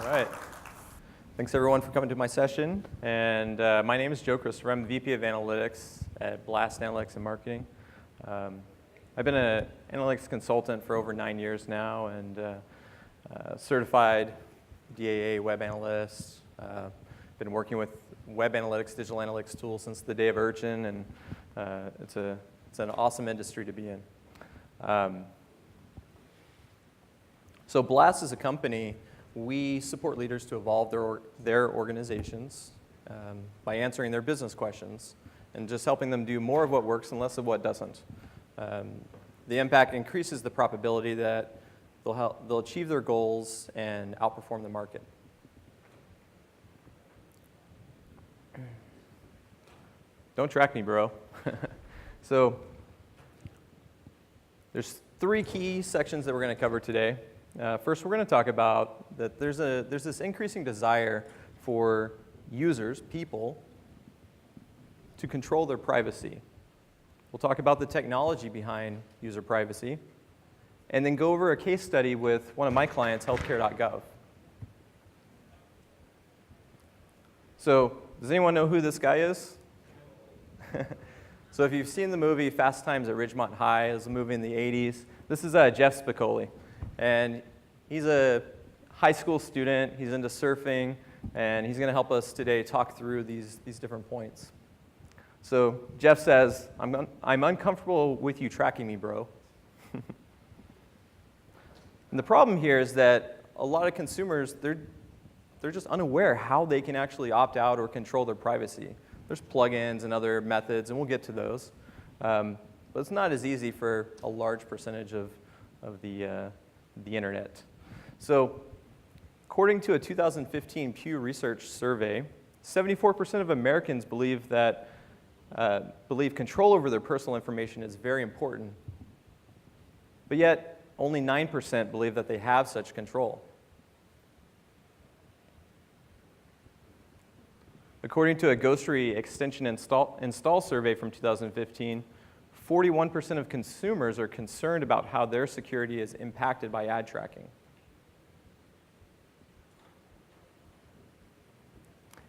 All right. Thanks everyone for coming to my session. And my name is Joe Christopher. I'm the VP of Analytics at Blast Analytics and Marketing. I've been an analytics consultant for over 9 years now and certified DAA web analyst. Been working with web analytics, digital analytics tools since the day of Urchin, and it's an awesome industry to be in. So Blast is a company. We support leaders to evolve their organizations by answering their business questions and just helping them do more of what works and less of what doesn't. The impact increases the probability that they'll achieve their goals and outperform the market. Don't track me, bro. So there's 3 key sections that we're going to cover today. First, we're going to talk about that there's this increasing desire for users, people, to control their privacy. We'll talk about the technology behind user privacy, and then go over a case study with one of my clients, Healthcare.gov. So, does anyone know who this guy is? So if you've seen the movie Fast Times at Ridgemont High, it was a movie in the 80s. This is Jeff Spicoli. And he's a high school student, he's into surfing, and he's going to help us today talk through these different points. So Jeff says, I'm uncomfortable with you tracking me, bro. And the problem here is that a lot of consumers, they're just unaware how they can actually opt out or control their privacy. There's plugins and other methods, and we'll get to those. But it's not as easy for a large percentage of the internet. So according to a 2015 Pew Research survey, 74% of Americans believe control over their personal information is very important. But yet, only 9% believe that they have such control. According to a Ghostery extension install survey from 2015, 41% of consumers are concerned about how their security is impacted by ad tracking.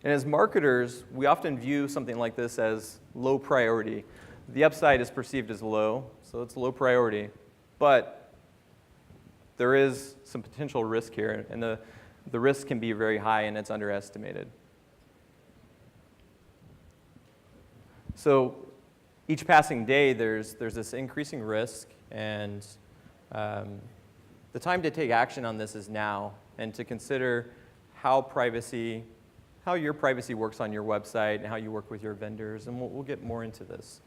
And as marketers, we often view something like this as low priority. The upside is perceived as low, so it's low priority. But there is some potential risk here, and the risk can be very high and it's underestimated. So each passing day, there's this increasing risk, and the time to take action on this is now, and to consider how your privacy works on your website and how you work with your vendors, and we'll get more into this.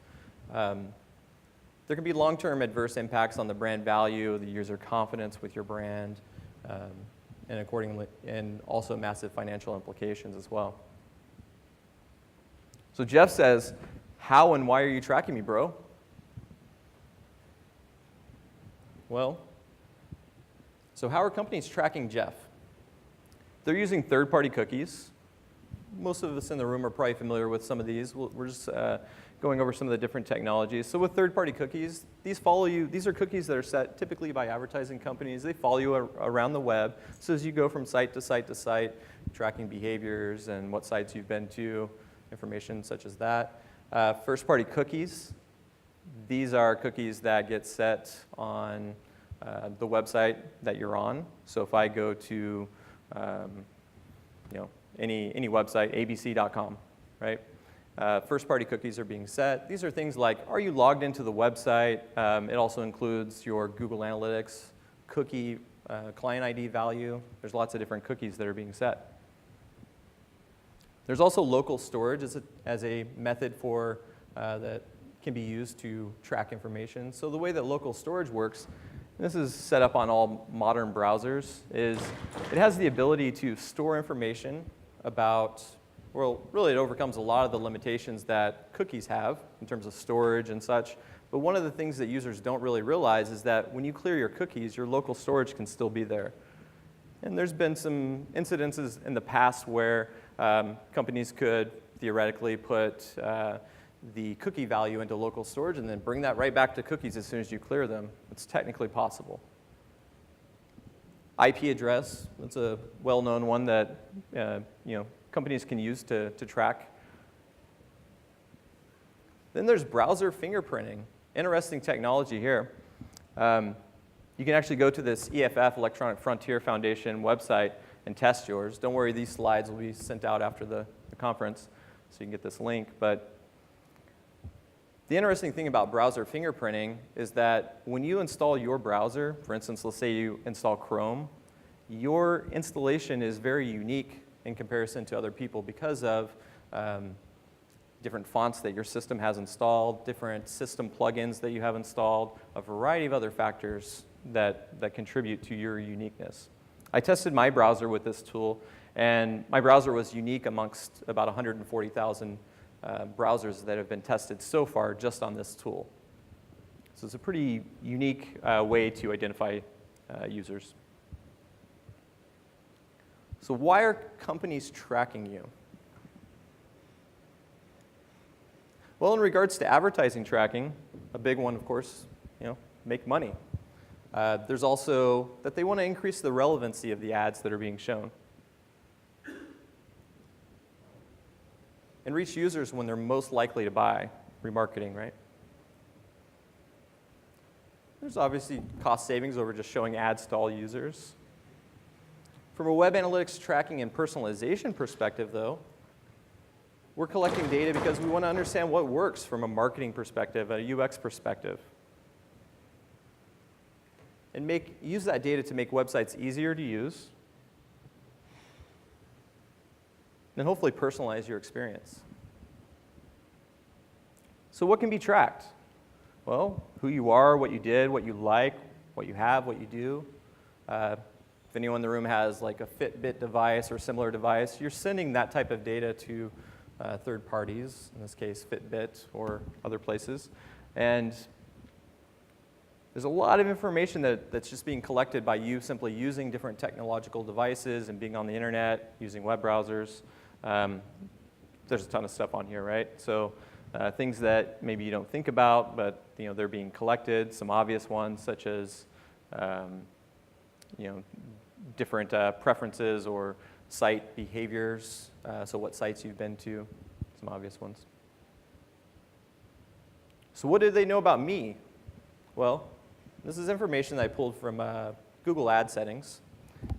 There can be long-term adverse impacts on the brand value, the user confidence with your brand, and also massive financial implications as well. So Jeff says, how and why are you tracking me, bro? Well, so how are companies tracking Jeff? They're using third-party cookies. Most of us in the room are probably familiar with some of these. We're just going over some of the different technologies. So with third-party cookies, these are cookies that are set typically by advertising companies. They follow you around the web. So as you go from site to site to site, tracking behaviors and what sites you've been to, information such as that. First-party cookies. These are cookies that get set on the website that you're on. So if I go to any website, abc.com, right? First-party cookies are being set. These are things like, are you logged into the website? It also includes your Google Analytics cookie client ID value. There's lots of different cookies that are being set. There's also local storage as a method that can be used to track information. So the way that local storage works, and this is set up on all modern browsers, is it has the ability to store information about, well, really it overcomes a lot of the limitations that cookies have in terms of storage and such. But one of the things that users don't really realize is that when you clear your cookies, your local storage can still be there. And there's been some incidences in the past where companies could theoretically put the cookie value into local storage and then bring that right back to cookies as soon as you clear them. It's technically possible. IP address, that's a well-known one that companies can use to track. Then there's browser fingerprinting. Interesting technology here. You can actually go to this EFF, Electronic Frontier Foundation website and test yours. Don't worry, these slides will be sent out after the conference, so you can get this link. But the interesting thing about browser fingerprinting is that when you install your browser, for instance, let's say you install Chrome, your installation is very unique in comparison to other people because of different fonts that your system has installed, different system plugins that you have installed, a variety of other factors that contribute to your uniqueness. I tested my browser with this tool, and my browser was unique amongst about 140,000 browsers that have been tested so far just on this tool. So it's a pretty unique way to identify users. So why are companies tracking you? Well, in regards to advertising tracking, a big one, of course, make money. There's also that they want to increase the relevancy of the ads that are being shown and reach users when they're most likely to buy. Remarketing, right? There's obviously cost savings over just showing ads to all users. From a web analytics tracking and personalization perspective, though, we're collecting data because we want to understand what works from a marketing perspective, a UX perspective, and use that data to make websites easier to use, and hopefully personalize your experience. So what can be tracked? Well, who you are, what you did, what you like, what you have, what you do. If anyone in the room has like a Fitbit device or similar device, you're sending that type of data to third parties, in this case Fitbit or other places. And there's a lot of information that's just being collected by you simply using different technological devices and being on the internet, using web browsers. There's a ton of stuff on here, right? So things that maybe you don't think about, but they're being collected. Some obvious ones such as different preferences or site behaviors, so what sites you've been to, some obvious ones. So what did they know about me? Well, this is information that I pulled from Google ad settings.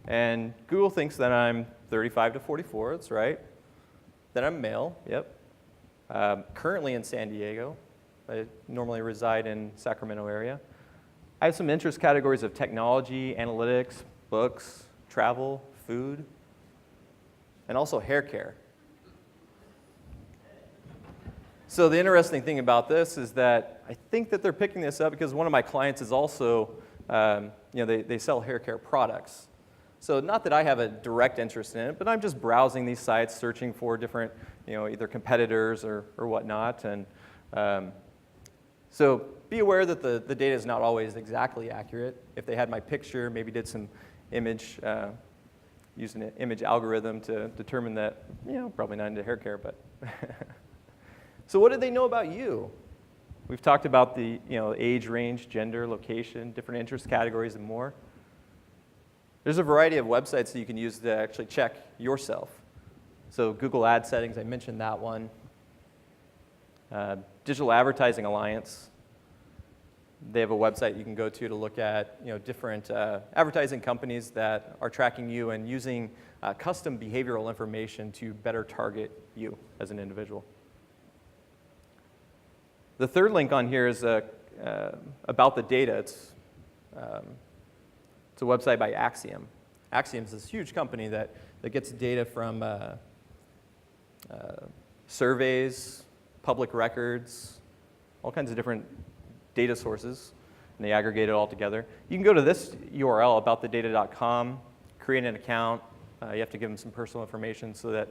And Google thinks that I'm 35 to 44, that's right. That I'm male, yep. Currently in San Diego. I normally reside in Sacramento area. I have some interest categories of technology, analytics, books, travel, food, and also hair care. So the interesting thing about this is that I think that they're picking this up because one of my clients is also, they sell hair care products. So not that I have a direct interest in it, but I'm just browsing these sites, searching for different, either competitors or whatnot. And so be aware that the data is not always exactly accurate. If they had my picture, maybe did some image, used an image algorithm to determine that, probably not into hair care, but. So what did they know about you? We've talked about the age range, gender, location, different interest categories, and more. There's a variety of websites that you can use to actually check yourself. So Google Ad settings, I mentioned that one. Digital Advertising Alliance. They have a website you can go to look at different advertising companies that are tracking you and using custom behavioral information to better target you as an individual. The third link on here is about the data. It's a website by Acxiom. Acxiom is this huge company that gets data from surveys, public records, all kinds of different data sources, and they aggregate it all together. You can go to this URL, aboutthedata.com, create an account. You have to give them some personal information so that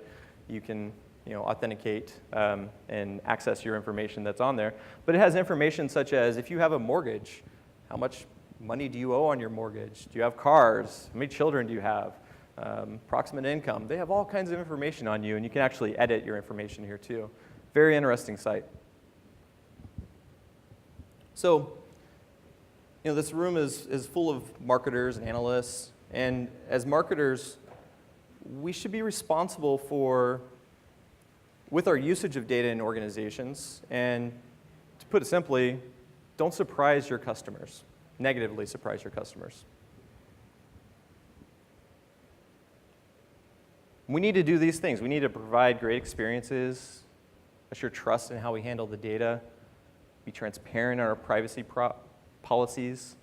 you can authenticate and access your information that's on there. But it has information such as if you have a mortgage, how much money do you owe on your mortgage? Do you have cars? How many children do you have? Approximate income. They have all kinds of information on you, and you can actually edit your information here too. Very interesting site. So, this room is full of marketers and analysts And as marketers, we should be responsible with our usage of data in organizations. And to put it simply, don't surprise your customers, negatively surprise your customers. We need to do these things. We need to provide great experiences, assure trust in how we handle the data, be transparent in our privacy policies,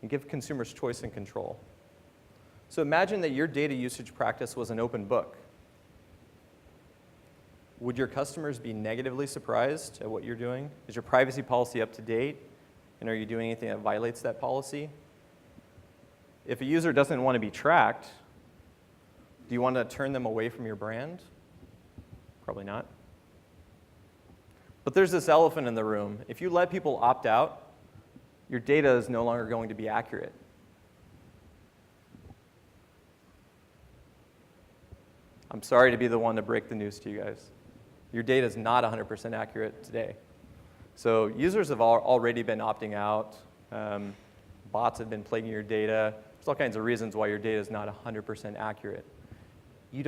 and give consumers choice and control. So imagine that your data usage practice was an open book. Would your customers be negatively surprised at what you're doing? Is your privacy policy up to date? And are you doing anything that violates that policy? If a user doesn't want to be tracked, do you want to turn them away from your brand? Probably not. But there's this elephant in the room. If you let people opt out, your data is no longer going to be accurate. I'm sorry to be the one to break the news to you guys. Your data is not 100% accurate today. So users have already been opting out. Bots have been plaguing your data. There's all kinds of reasons why your data is not 100% accurate. You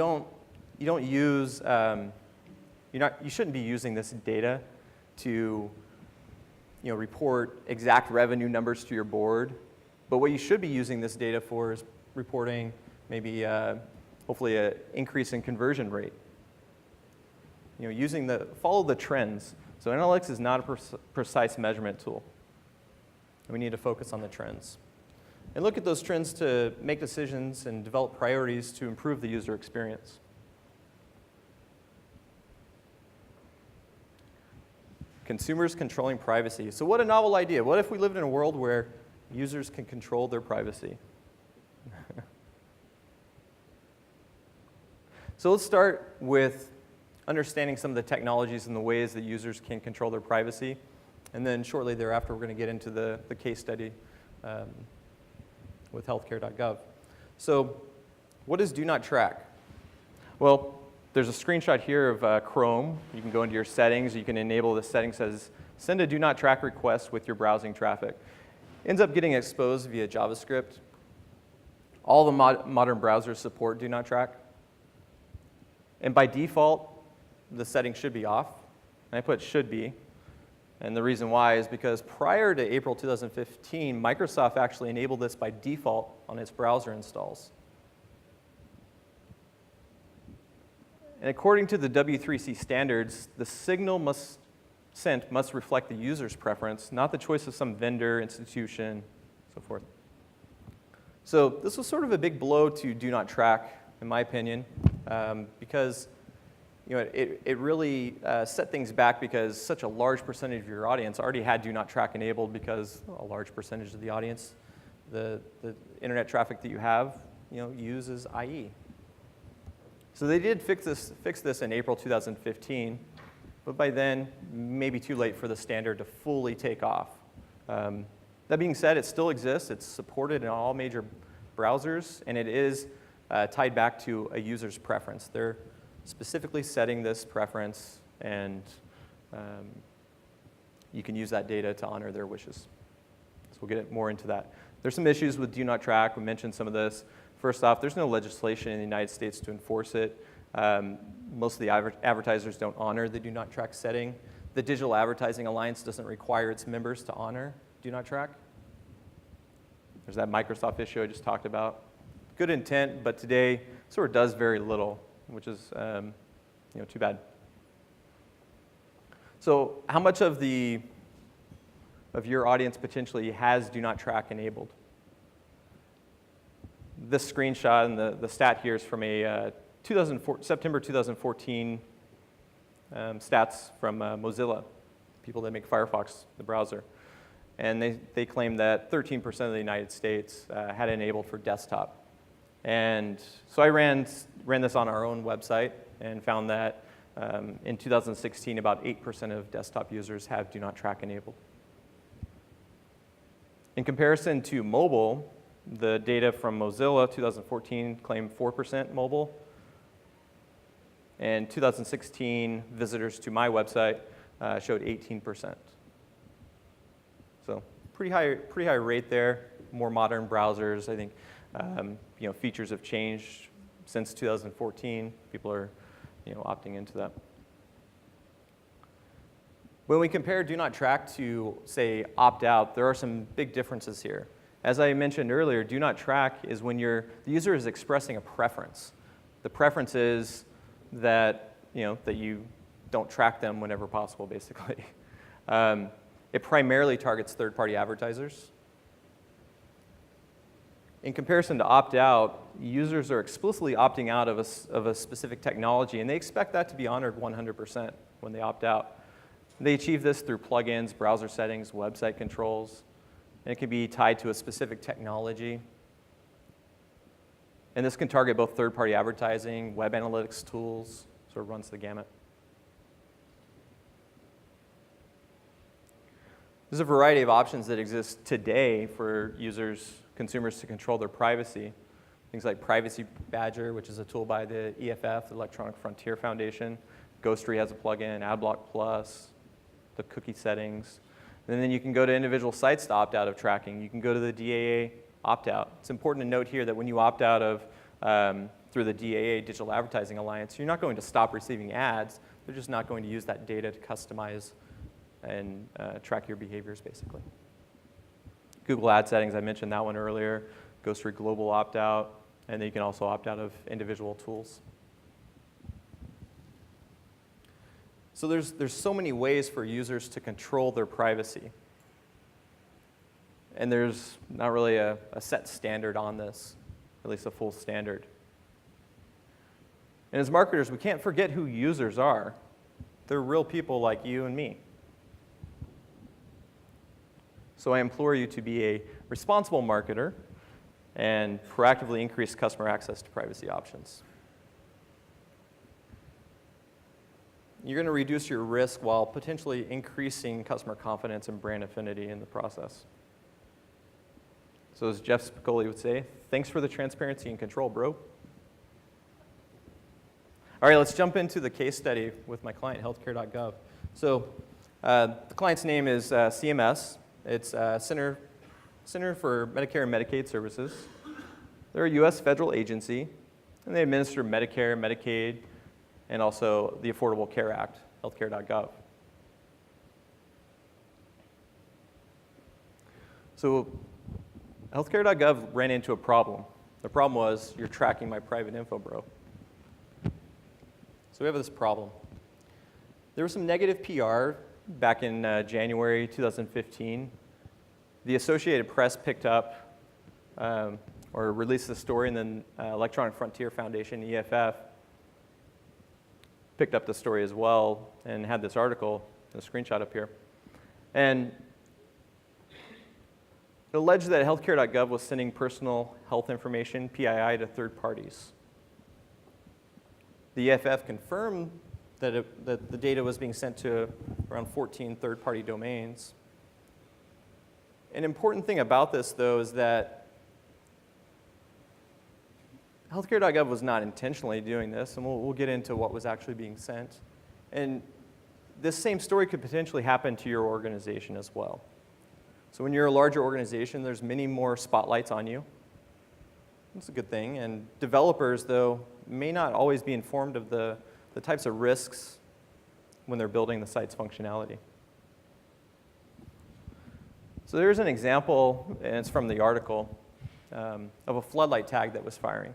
shouldn't be using this data to report exact revenue numbers to your board. But what you should be using this data for is reporting maybe hopefully an increase in conversion rate. Follow the trends. So analytics is not a precise measurement tool. And we need to focus on the trends. And look at those trends to make decisions and develop priorities to improve the user experience. Consumers controlling privacy. So what a novel idea. What if we lived in a world where users can control their privacy? So let's start with understanding some of the technologies and the ways that users can control their privacy. And then shortly thereafter, we're going to get into the case study with Healthcare.gov. So what is DoNotTrack? Well, there's a screenshot here of Chrome. You can go into your settings. You can enable the setting that says, send a DoNotTrack request with your browsing traffic. Ends up getting exposed via JavaScript. All the modern browsers support DoNotTrack. And by default, the setting should be off. And I put should be. And the reason why is because prior to April 2015, Microsoft actually enabled this by default on its browser installs. And according to the W3C standards, the signal sent must reflect the user's preference, not the choice of some vendor, institution, so forth. So this was sort of a big blow to DoNotTrack, in my opinion, because it really set things back because such a large percentage of your audience already had DoNotTrack enabled because a large percentage of the audience, the internet traffic that you have, uses IE. So they did fix this in April 2015, but by then, maybe too late for the standard to fully take off. That being said, it still exists. It's supported in all major browsers, and it is tied back to a user's preference. They're specifically setting this preference, and you can use that data to honor their wishes. So we'll get more into that. There's some issues with DoNotTrack. We mentioned some of this. First off, there's no legislation in the United States to enforce it. Most of the advertisers don't honor the DoNotTrack setting. The Digital Advertising Alliance doesn't require its members to honor DoNotTrack. There's that Microsoft issue I just talked about. Good intent, but today sort of does very little, which is too bad. So how much of your audience potentially has DoNotTrack enabled? This screenshot and the stat here is from a September 2014 stats from Mozilla, people that make Firefox, the browser. And they claim that 13% of the United States had it enabled for desktop. And so I ran this on our own website and found that in 2016, about 8% of desktop users have DoNotTrack enabled. In comparison to mobile, the data from Mozilla 2014 claimed 4% mobile. And 2016 visitors to my website showed 18%. So pretty high rate there. More modern browsers, I think, Features have changed since 2014. People are opting into that. When we compare DoNotTrack to, say, OptOut, there are some big differences here. As I mentioned earlier, DoNotTrack is when the user is expressing a preference. The preference is that you don't track them whenever possible, basically. It primarily targets third-party advertisers. In comparison to OptOut, users are explicitly opting out of a specific technology, and they expect that to be honored 100% when they opt out. They achieve this through plugins, browser settings, website controls, and it can be tied to a specific technology. And this can target both third-party advertising, web analytics tools, sort of runs the gamut. There's a variety of options that exist today for consumers to control their privacy. Things like Privacy Badger, which is a tool by the EFF, the Electronic Frontier Foundation. Ghostery has a plugin, AdBlock Plus, the cookie settings. And then you can go to individual sites to opt out of tracking. You can go to the DAA opt-out. It's important to note here that when you opt out of through the DAA, Digital Advertising Alliance, you're not going to stop receiving ads. They're just not going to use that data to customize and track your behaviors, basically. Google Ad Settings, I mentioned that one earlier. Ghostery Global opt-out, and then you can also opt out of individual tools. So there's so many ways for users to control their privacy. And there's not really a set standard on this, at least a full standard. And as marketers, we can't forget who users are. They're real people like you and me. So I implore you to be a responsible marketer and proactively increase customer access to privacy options. You're going to reduce your risk while potentially increasing customer confidence and brand affinity in the process. So as Jeff Spicoli would say, thanks for the transparency and control, bro. All right, let's jump into the case study with my client, Healthcare.gov. So the client's name is CMS. It's Center for Medicare and Medicaid Services. They're a U.S. federal agency, and they administer Medicare, Medicaid, and also the Affordable Care Act, Healthcare.gov. So Healthcare.gov ran into a problem. The problem was, you're tracking my private info, bro. So we have this problem. There was some negative PR back in January 2015. The Associated Press picked up or released the story, and then Electronic Frontier Foundation, EFF, picked up the story as well and had this article, a screenshot up here. And it alleged that Healthcare.gov was sending personal health information, PII, to third parties. The EFF confirmed that the data was being sent to around 14 third-party domains. An important thing about this, though, is that Healthcare.gov was not intentionally doing this, and we'll get into what was actually being sent. And this same story could potentially happen to your organization as well. So when you're a larger organization, there's many more spotlights on you. That's a good thing. And developers, though, may not always be informed of the types of risks when they're building the site's functionality. So there's an example, and it's from the article, of a floodlight tag that was firing.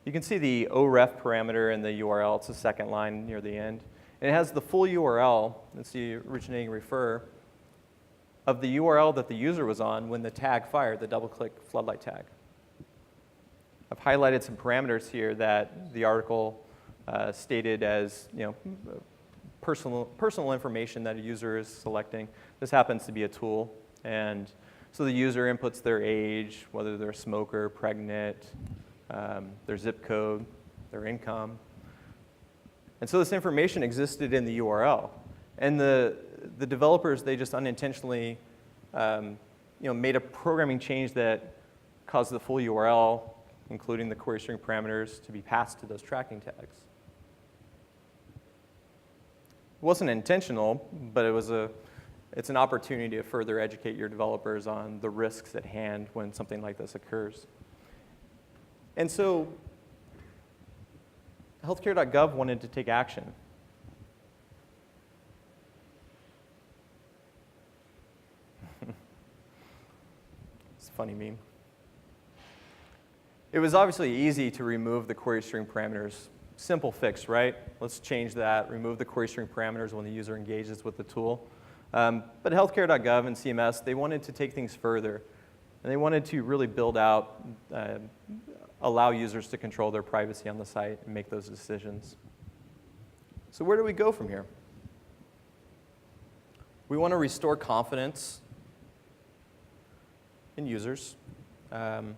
You can see the OREF parameter in the URL. It's the second line near the end. And it has the full URL, that's the originating refer, of the URL that the user was on when the tag fired, the double-click floodlight tag. I've highlighted some parameters here that the article stated as personal information that a user is selecting. This happens to be a tool. And so the user inputs their age, whether they're a smoker, pregnant, their zip code, their income. And so this information existed in the URL. And the developers, they just unintentionally made a programming change that caused the full URL, including the query string parameters, to be passed to those tracking tags. It wasn't intentional, but it's an opportunity to further educate your developers on the risks at hand when something like this occurs. And so Healthcare.gov wanted to take action. It's a funny meme. It was obviously easy to remove the query string parameters. Simple fix, right? Let's change that, remove the query string parameters when the user engages with the tool. But Healthcare.gov and CMS, they wanted to take things further. And they wanted to really build out, allow users to control their privacy on the site and make those decisions. So where do we go from here? We want to restore confidence in users. And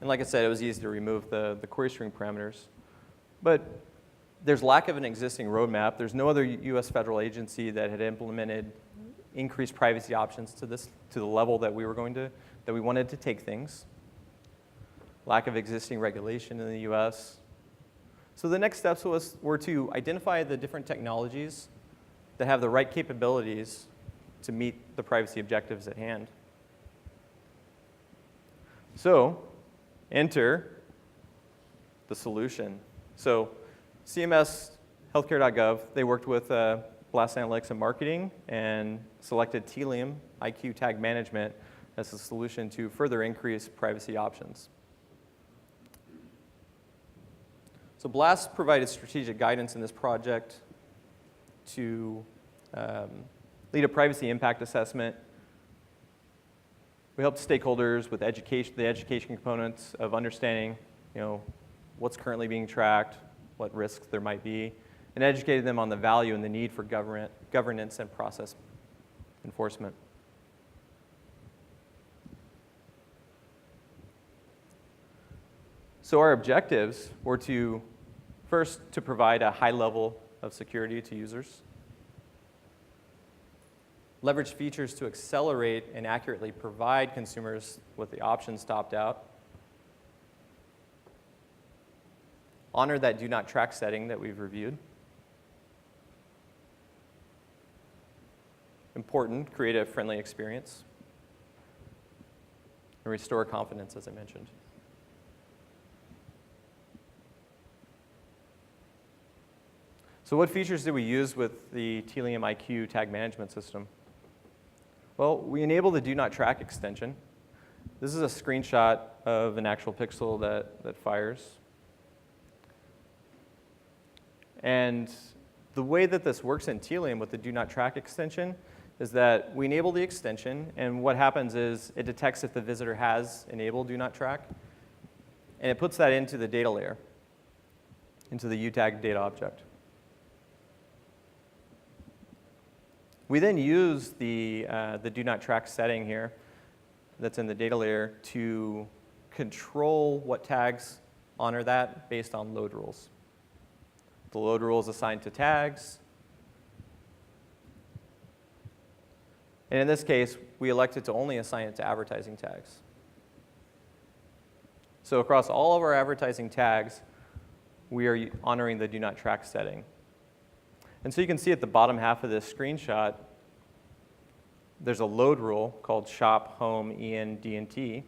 like I said, it was easy to remove the query string parameters. But there's lack of an existing roadmap. There's no other US federal agency that had implemented increased privacy options to the level that we wanted to take things. Lack of existing regulation in the US. So the next steps were to identify the different technologies that have the right capabilities to meet the privacy objectives at hand. So enter the solution. So CMS, Healthcare.gov, they worked with Blast Analytics and Marketing and selected Telium IQ Tag Management as a solution to further increase privacy options. So Blast provided strategic guidance in this project to lead a privacy impact assessment. We helped stakeholders with the education components of understanding, what's currently being tracked, what risks there might be, and educated them on the value and the need for governance and process enforcement. So our objectives were first, to provide a high level of security to users, leverage features to accelerate and accurately provide consumers with the options to opt out, honor that do not track setting that we've reviewed. Important, create a friendly experience, and restore confidence, as I mentioned. So what features did we use with the Telium IQ tag management system? Well, we enable the DoNotTrack extension. This is a screenshot of an actual pixel that fires. And the way that this works in Telium with the DoNotTrack extension is that we enable the extension, and what happens is it detects if the visitor has enabled DoNotTrack, and it puts that into the data layer, into the UTag data object. We then use the DoNotTrack setting here that's in the data layer to control what tags honor that based on load rules. The load rule is assigned to tags. And in this case, we elected to only assign it to advertising tags. So across all of our advertising tags, we are honoring the DoNotTrack setting. And so you can see at the bottom half of this screenshot, there's a load rule called shop, home, en, D&T. And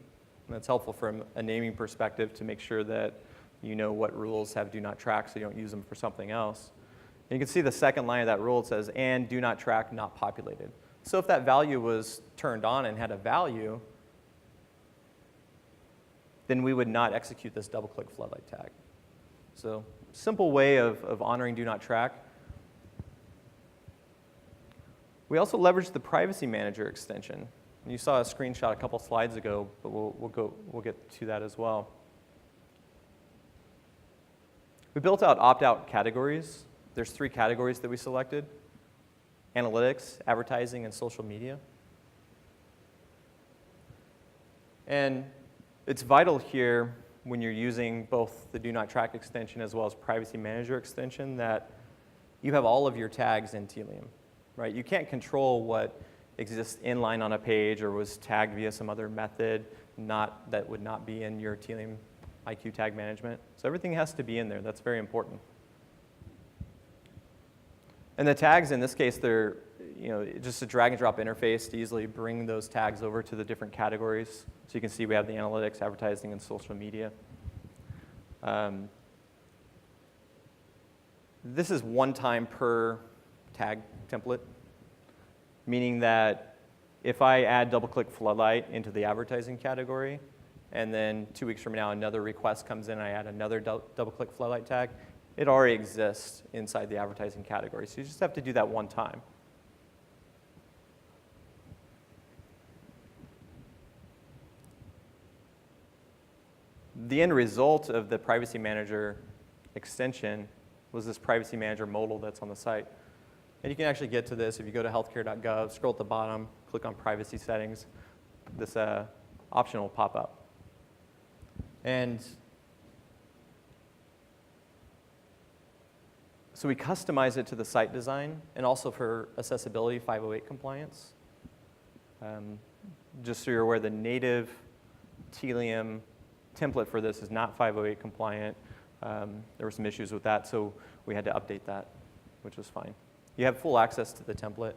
that's helpful from a naming perspective to make sure that you know what rules have DoNotTrack so you don't use them for something else. And you can see the second line of that rule, it says, and DoNotTrack not populated. So if that value was turned on and had a value, then we would not execute this double-click floodlight tag. So simple way of honoring DoNotTrack. We also leveraged the Privacy Manager extension. And you saw a screenshot a couple slides ago, but we'll get to that as well. We built out opt-out categories. There's 3 categories that we selected: analytics, advertising, and social media. And it's vital here when you're using both the DoNotTrack extension as well as Privacy Manager extension that you have all of your tags in Telium. Right? You can't control what exists inline on a page or was tagged via some other method that would not be in your Telium IQ tag management. So everything has to be in there. That's very important. And the tags, in this case, they're just a drag and drop interface to easily bring those tags over to the different categories. So you can see we have the analytics, advertising, and social media. This is one time per tag template, meaning that if I add DoubleClick Floodlight into the advertising category, and then 2 weeks from now another request comes in and I add another DoubleClick Floodlight tag, it already exists inside the advertising category. So you just have to do that one time. The end result of the Privacy Manager extension was this Privacy Manager modal that's on the site. And you can actually get to this if you go to Healthcare.gov, scroll at the bottom, click on Privacy Settings. This option will pop up. And so we customize it to the site design and also for accessibility 508 compliance. Just so you're aware, the native Telium template for this is not 508 compliant. There were some issues with that, so we had to update that, which was fine. You have full access to the template.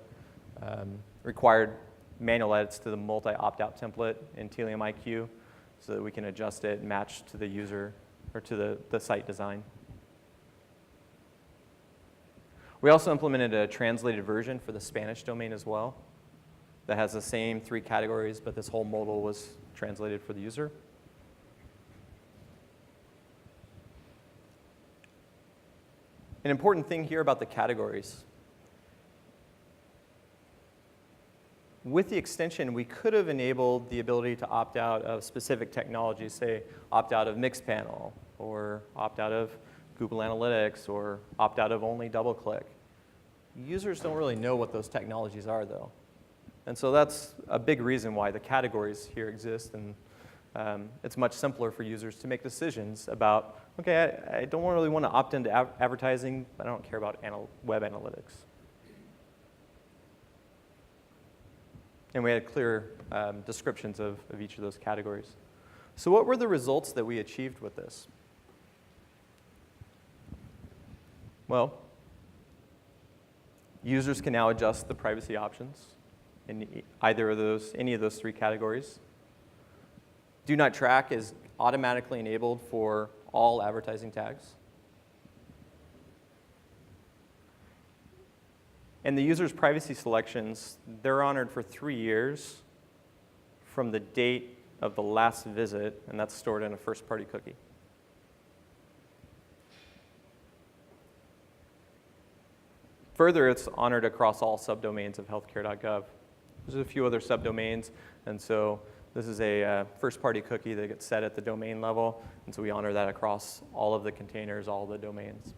Required manual edits to the multi-opt-out template in Telium IQ so that we can adjust it and match to the user or to the site design. We also implemented a translated version for the Spanish domain as well that has the same 3 categories, but this whole modal was translated for the user. An important thing here about the categories. With the extension, we could have enabled the ability to opt out of specific technologies, say opt out of Mixpanel, or opt out of Google Analytics, or opt out of only DoubleClick. Users don't really know what those technologies are, though. And so that's a big reason why the categories here exist, and it's much simpler for users to make decisions about, okay, I don't really want to opt into advertising, but I don't care about web analytics. And we had clear descriptions of each of those categories. So what were the results that we achieved with this? Well, users can now adjust the privacy options in any of those 3 categories. DoNotTrack is automatically enabled for all advertising tags. And the user's privacy selections, they're honored for 3 years from the date of the last visit, and that's stored in a first-party cookie. Further, it's honored across all subdomains of Healthcare.gov. There's a few other subdomains, and so this is a first-party cookie that gets set at the domain level, and so we honor that across all of the containers, all the domains.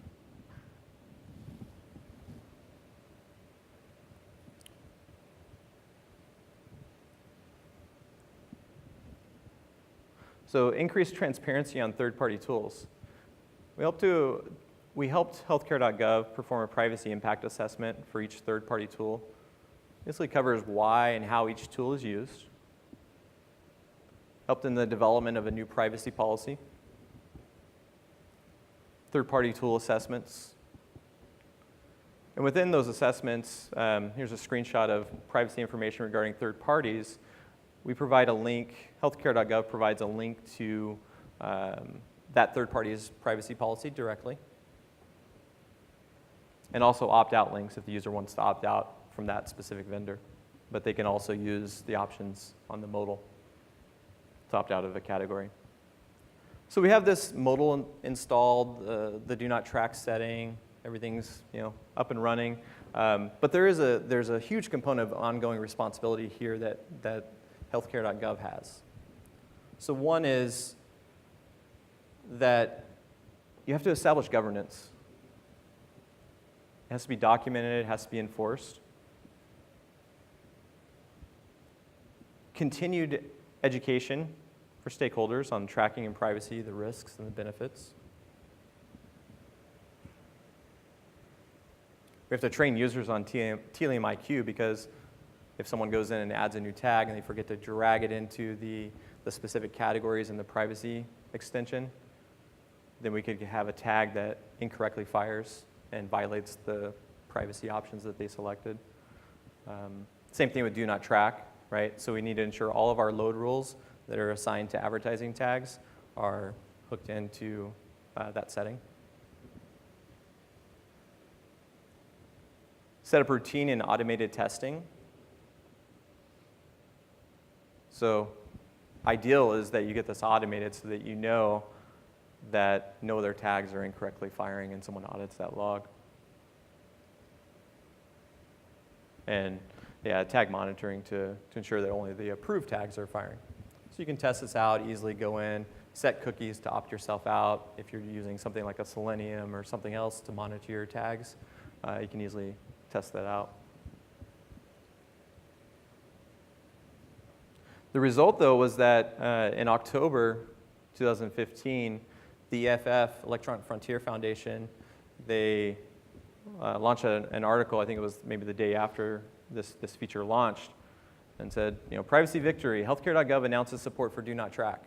So increased transparency on third-party tools. We helped Healthcare.gov perform a privacy impact assessment for each third-party tool. Basically covers why and how each tool is used. Helped in the development of a new privacy policy. Third-party tool assessments. And within those assessments, here's a screenshot of privacy information regarding third parties. We provide a link, Healthcare.gov provides a link to that third party's privacy policy directly. And also opt-out links if the user wants to opt out from that specific vendor. But they can also use the options on the modal to opt out of a category. So we have this modal installed, the DoNotTrack setting, everything's up and running. But there's a huge component of ongoing responsibility here that Healthcare.gov has. So one is that you have to establish governance. It has to be documented, it has to be enforced. Continued education for stakeholders on tracking and privacy, the risks and the benefits. We have to train users on Telium IQ because if someone goes in and adds a new tag and they forget to drag it into the specific categories in the privacy extension, then we could have a tag that incorrectly fires and violates the privacy options that they selected. Same thing with DoNotTrack, right? So we need to ensure all of our load rules that are assigned to advertising tags are hooked into that setting. Set up routine and automated testing. So ideal is that you get this automated so that you know that no other tags are incorrectly firing and someone audits that log. And yeah, tag monitoring to ensure that only the approved tags are firing. So you can test this out, easily go in, set cookies to opt yourself out. If you're using something like a Selenium or something else to monitor your tags, you can easily test that out. The result, though, was that in October 2015, the EFF, Electronic Frontier Foundation, they launched an article, I think it was maybe the day after this feature launched, and said, privacy victory, Healthcare.gov announces support for DoNotTrack.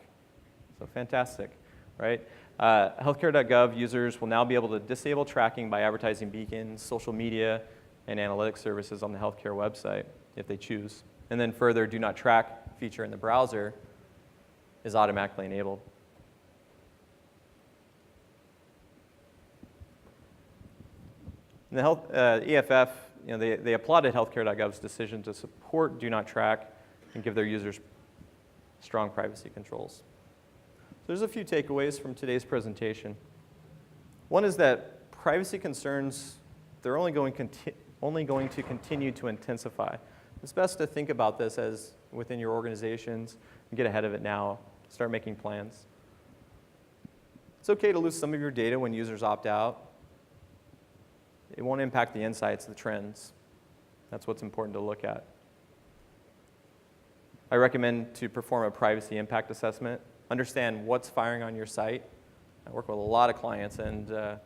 So fantastic, right? Healthcare.gov users will now be able to disable tracking by advertising beacons, social media, and analytics services on the healthcare website if they choose. And then further, DoNotTrack feature in the browser is automatically enabled. And the EFF, they applauded Healthcare.gov's decision to support DoNotTrack and give their users strong privacy controls. So there's a few takeaways from today's presentation. One is that privacy concerns, they're only going to continue to intensify. It's best to think about this as within your organizations and get ahead of it now. Start making plans. It's okay to lose some of your data when users opt out. It won't impact the insights, the trends. That's what's important to look at. I recommend to perform a privacy impact assessment. Understand what's firing on your site. I work with a lot of clients, and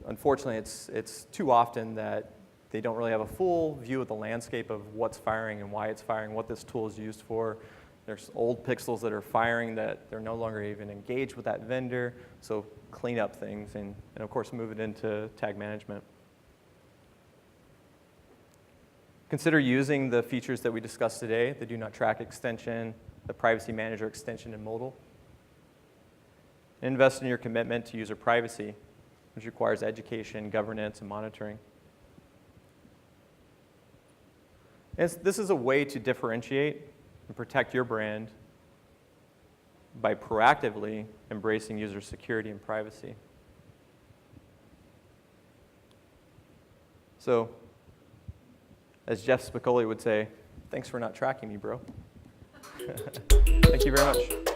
unfortunately, it's too often that they don't really have a full view of the landscape of what's firing and why it's firing, what this tool is used for. There's old pixels that are firing that they're no longer even engaged with that vendor. So clean up things and of course, move it into tag management. Consider using the features that we discussed today, the DoNotTrack extension, the Privacy Manager extension in mobile. Invest in your commitment to user privacy, which requires education, governance, and monitoring. This is a way to differentiate and protect your brand by proactively embracing user security and privacy. So, as Jeff Spicoli would say, thanks for not tracking me, bro. Thank you very much.